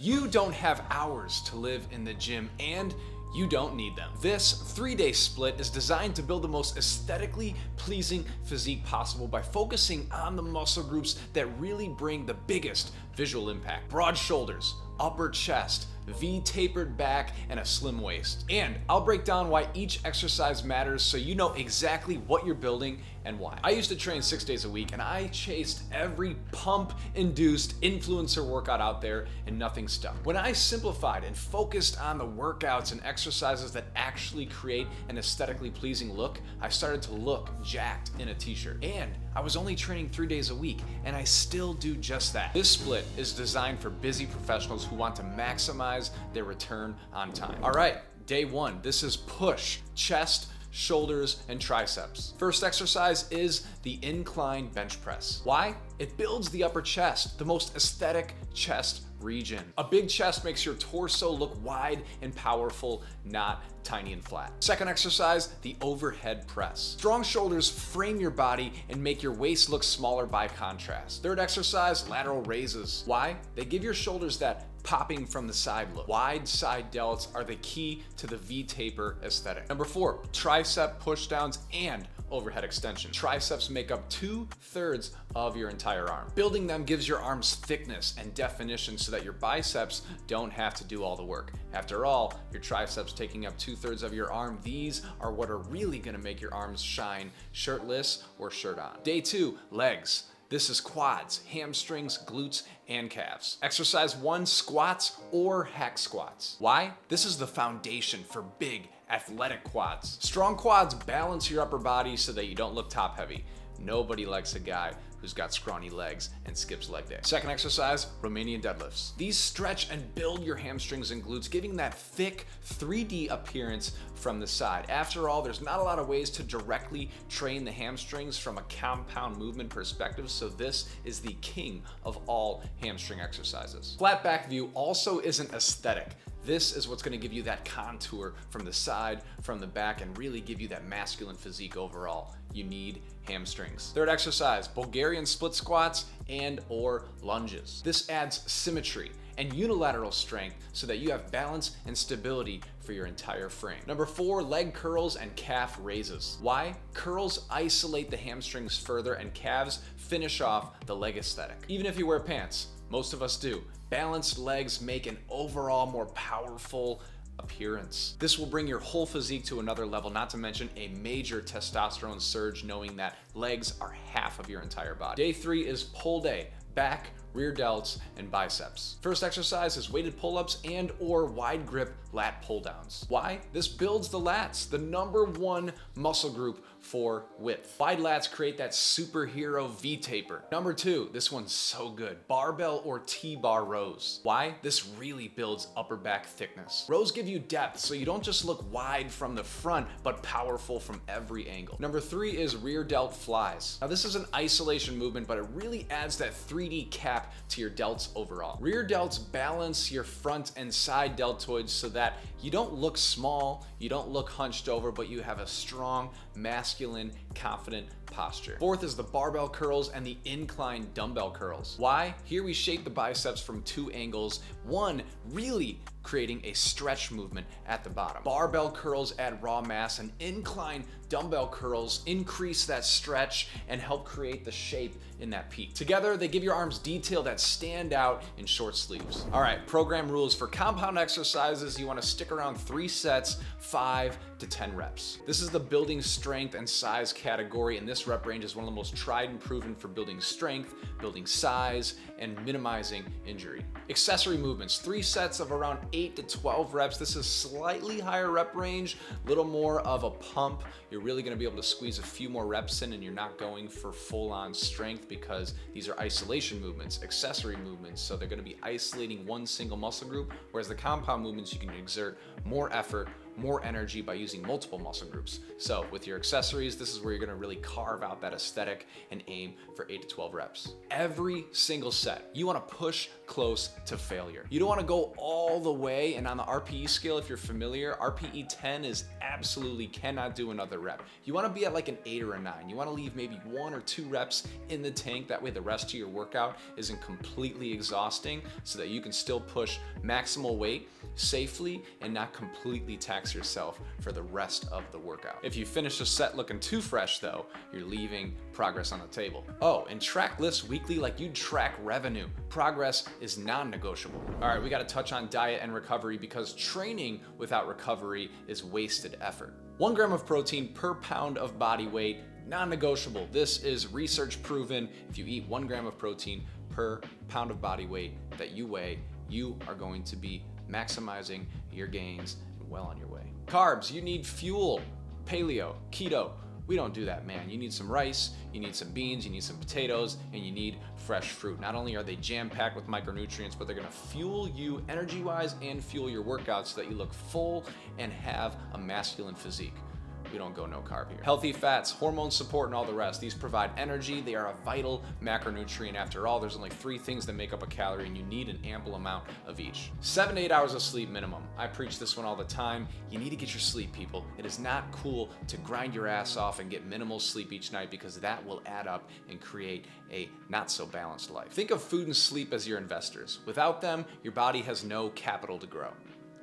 You don't have hours to live in the gym, and you don't need them. This 3-day split is designed to build the most aesthetically pleasing physique possible by focusing on the muscle groups that really bring the biggest visual impact. Broad shoulders, upper chest, V-tapered back, and a slim waist. And I'll break down why each exercise matters so you know exactly what you're building and why. I used to train 6 days a week and I chased every pump-induced influencer workout out there and nothing stuck. When I simplified and focused on the workouts and exercises that actually create an aesthetically pleasing look, I started to look jacked in a t-shirt. And I was only training 3 days a week, and I still do just that. This split is designed for busy professionals who want to maximize their return on time. All right, day 1, this is push, chest, shoulders, and triceps. First exercise is the incline bench press. Why? It builds the upper chest, the most aesthetic chest region. A big chest makes your torso look wide and powerful, not tiny and flat. Second exercise, the overhead press. Strong shoulders frame your body and make your waist look smaller by contrast. Third exercise, lateral raises. Why? They give your shoulders that popping from the side look. Wide side delts are the key to the V-taper aesthetic. Number 4, tricep pushdowns and overhead extension. Triceps make up 2/3 of your entire arm. Building them gives your arms thickness and definition so that your biceps don't have to do all the work. After all, your triceps taking up 2/3 of your arm, these are what are really gonna make your arms shine shirtless or shirt on. Day 2, legs. This is quads, hamstrings, glutes, and calves. Exercise 1, squats or hack squats. Why? This is the foundation for big, athletic quads. Strong quads balance your upper body so that you don't look top heavy. Nobody likes a guy who's got scrawny legs and skips leg day. Second exercise, Romanian deadlifts. These stretch and build your hamstrings and glutes, giving that thick 3D appearance from the side. After all, there's not a lot of ways to directly train the hamstrings from a compound movement perspective, so this is the king of all hamstring exercises. Flat back view also isn't aesthetic. This is what's gonna give you that contour from the side, from the back, and really give you that masculine physique overall. You need hamstrings. Third exercise, Bulgarian split squats and or lunges. This adds symmetry and unilateral strength so that you have balance and stability for your entire frame. Number 4, leg curls and calf raises. Why? Curls isolate the hamstrings further and calves finish off the leg aesthetic. Even if you wear pants, most of us do. Balanced legs make an overall more powerful appearance. This will bring your whole physique to another level, not to mention a major testosterone surge knowing that legs are half of your entire body. Day 3 is pull day, back, rear delts, and biceps. First exercise is weighted pull-ups and or wide grip lat pull-downs. Why? This builds the lats, the number 1 muscle group for width. Wide lats create that superhero V-taper. Number 2, this one's so good, barbell or T-bar rows. Why? This really builds upper back thickness. Rows give you depth, so you don't just look wide from the front, but powerful from every angle. Number 3 is rear delt flies. Now this is an isolation movement, but it really adds that 3D cap to your delts overall. Rear delts balance your front and side deltoids so that you don't look small, you don't look hunched over, but you have a strong, masculine, confident posture. Fourth is the barbell curls and the incline dumbbell curls. Why? Here we shape the biceps from 2 angles. One, really creating a stretch movement at the bottom. Barbell curls add raw mass, and incline dumbbell curls increase that stretch and help create the shape in that peak. Together, they give your arms detail that stand out in short sleeves. All right, program rules for compound exercises. You want to stick around 3 sets, 5 to 10 reps. This is the building strength and size category, and this rep range is one of the most tried and proven for building strength, building size, and minimizing injury. Accessory movements, 3 sets of around 8 to 12 reps. This is slightly higher rep range, a little more of a pump. You're really gonna be able to squeeze a few more reps in, and you're not going for full-on strength because these are isolation movements, accessory movements, so they're gonna be isolating one single muscle group, whereas the compound movements, you can exert more effort, more energy by using multiple muscle groups. So with your accessories, this is where you're gonna really carve out that aesthetic and aim for 8 to 12 reps. Every single set, you wanna push close to failure. You don't want to go all the way, and on the RPE scale, if you're familiar, RPE 10 is absolutely cannot do another rep. You want to be at like an 8 or a 9. You want to leave maybe 1 or 2 reps in the tank. That way the rest of your workout isn't completely exhausting, so that you can still push maximal weight safely and not completely tax yourself for the rest of the workout. If you finish a set looking too fresh though, you're leaving progress on the table. Oh, and track lifts weekly like you'd track revenue. Progress is non-negotiable. All right, we got to touch on diet and recovery, because training without recovery is wasted effort. 1 gram of protein per pound of body weight, non-negotiable. This is research proven. If you eat 1 gram of protein per pound of body weight that you weigh, you are going to be maximizing your gains and well on your way. Carbs, you need fuel. Paleo, keto, we don't do that, man. You need some rice, you need some beans, you need some potatoes, and you need fresh fruit. Not only are they jam-packed with micronutrients, but they're gonna fuel you energy-wise and fuel your workouts so that you look full and have a masculine physique. We don't go no carb here. Healthy fats, hormone support, and all the rest. These provide energy. They are a vital macronutrient. After all, there's only 3 things that make up a calorie, and you need an ample amount of each. 7 to 8 hours of sleep minimum. I preach this one all the time. You need to get your sleep, people. It is not cool to grind your ass off and get minimal sleep each night, because that will add up and create a not so balanced life. Think of food and sleep as your investors. Without them, your body has no capital to grow.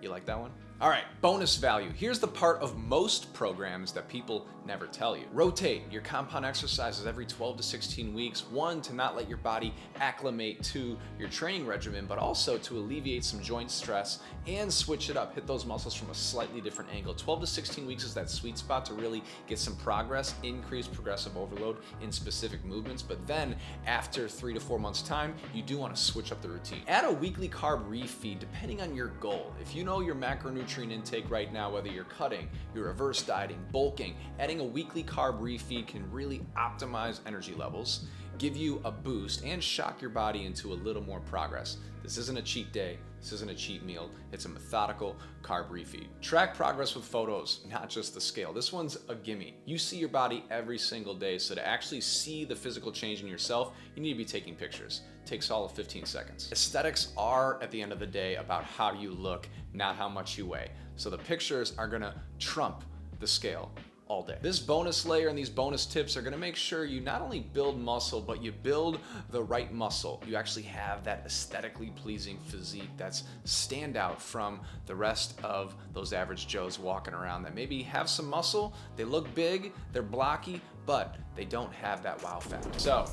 You like that one? All right, bonus value. Here's the part of most programs that people never tell you. Rotate your compound exercises every 12 to 16 weeks. 1, to not let your body acclimate to your training regimen, but also to alleviate some joint stress and switch it up. Hit those muscles from a slightly different angle. 12 to 16 weeks is that sweet spot to really get some progress, increase progressive overload in specific movements. But then after 3 to 4 months time, you do want to switch up the routine. Add a weekly carb refeed depending on your goal. If you know your macronutrient intake right now, whether you're cutting, you're reverse dieting, bulking, adding a weekly carb refeed can really optimize energy levels, give you a boost, and shock your body into a little more progress. This isn't a cheat day. This isn't a cheat meal. It's a methodical carb refeed. Track progress with photos, not just the scale. This one's a gimme. You see your body every single day, so to actually see the physical change in yourself, you need to be taking pictures. It takes all of 15 seconds. Aesthetics are, at the end of the day, about how you look, not how much you weigh. So the pictures are gonna trump the scale all day. This bonus layer and these bonus tips are gonna make sure you not only build muscle, but you build the right muscle. You actually have that aesthetically pleasing physique that's stand out from the rest of those average Joes walking around that maybe have some muscle, they look big, they're blocky, but they don't have that wow factor. So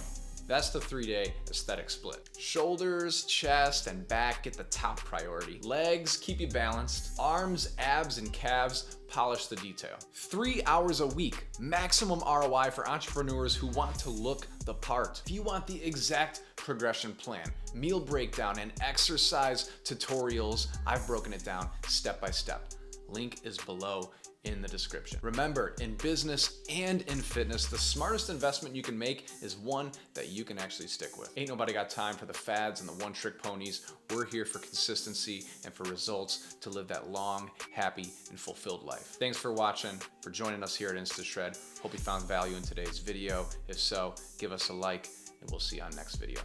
that's the 3-day aesthetic split. Shoulders, chest, and back get the top priority. Legs keep you balanced. Arms, abs, and calves polish the detail. 3 hours a week, maximum ROI for entrepreneurs who want to look the part. If you want the exact progression plan, meal breakdown, and exercise tutorials, I've broken it down step by step. Link is below in the description. Remember, in business and in fitness, the smartest investment you can make is one that you can actually stick with. Ain't nobody got time for the fads and the one-trick ponies. We're here for consistency and for results to live that long, happy, and fulfilled life. Thanks for watching, for joining us here at INSTASHRED. Hope you found value in today's video. If so, give us a like, and we'll see you on next video.